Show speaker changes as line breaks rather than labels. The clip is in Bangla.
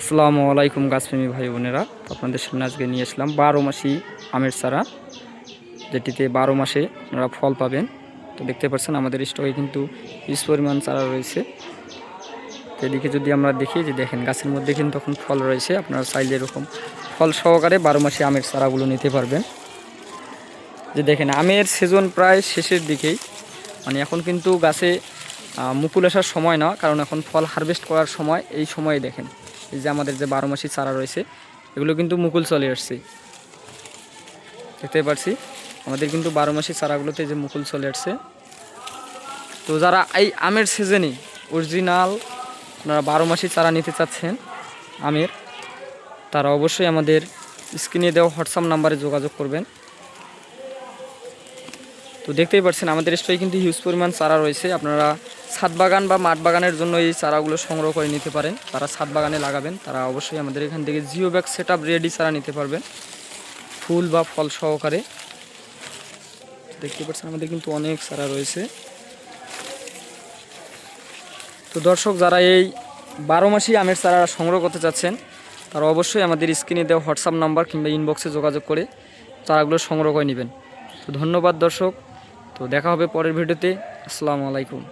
আসসালামু আলাইকুম গাছপ্রেমী ভাই বোনেরা, আপনাদের সামনে আজকে নিয়ে আসলাম 12 মাসি আমের চারা, যেটিতে 12 মাসে আপনারা ফল পাবেন। তো দেখতে পাচ্ছেন আমাদের স্টকে কিন্তু হিউজ পরিমাণ চারা রয়েছে। তো এদিকে যদি আমরা দেখি যে দেখেন গাছের মধ্যে কিন্তু এখন ফল রয়েছে, আপনারা চাইলে এরকম ফল সহকারে 12 মাসি আমের চারাগুলো নিতে পারবেন। যে দেখেন আমের সিজন প্রায় শেষের দিকেই, মানে এখন কিন্তু গাছে মুকুল আসার সময় না, কারণ এখন ফল হারভেস্ট করার সময়। এই সময়ে দেখেন এই যে আমাদের যে 12 মাসি চারা রয়েছে এগুলো কিন্তু মুকুল চলে আসছে, দেখতে পাচ্ছি আমাদের কিন্তু 12 মাসি চারাগুলোতে যে মুকুল চলে আসছে। তো যারা এই আমের সিজনে অরিজিনাল আপনারা 12 মাসি চারা নিতে চাচ্ছেন আমের, তারা অবশ্যই আমাদের স্ক্রিনে দেওয়া হোয়াটসঅ্যাপ নাম্বারে যোগাযোগ করবেন। তো দেখতেই পাচ্ছেন আমাদের স্টকে কিন্তু হিউজ পরিমাণ চারা রয়েছে। আপনারা ছাদ বাগান বা মাঠ বাগানের জন্য এই চারাগুলো সংগ্রহ করে নিতে পারেন। তারা ছাদ বাগানে লাগাবেন তারা অবশ্যই আমাদের এখান থেকে geo bag set up ready চারা নিতে পারবেন, ফুল বা ফল সহকারে। দেখতে পাচ্ছেন আমাদের কিন্তু অনেক চারা রয়েছে। তো দর্শক, যারা এই 12 মাসি আমের চারা সংগ্রহ করতে চাচ্ছেন তারা অবশ্যই আমাদের স্ক্রিনে দেওয়া হোয়াটসঅ্যাপ নাম্বার কিংবা ইনবক্সে যোগাযোগ করে চারাগুলো সংগ্রহ করে নেবেন। তো ধন্যবাদ দর্শক, তো দেখা হবে পরের ভিডিওতে। আসসালামু আলাইকুম।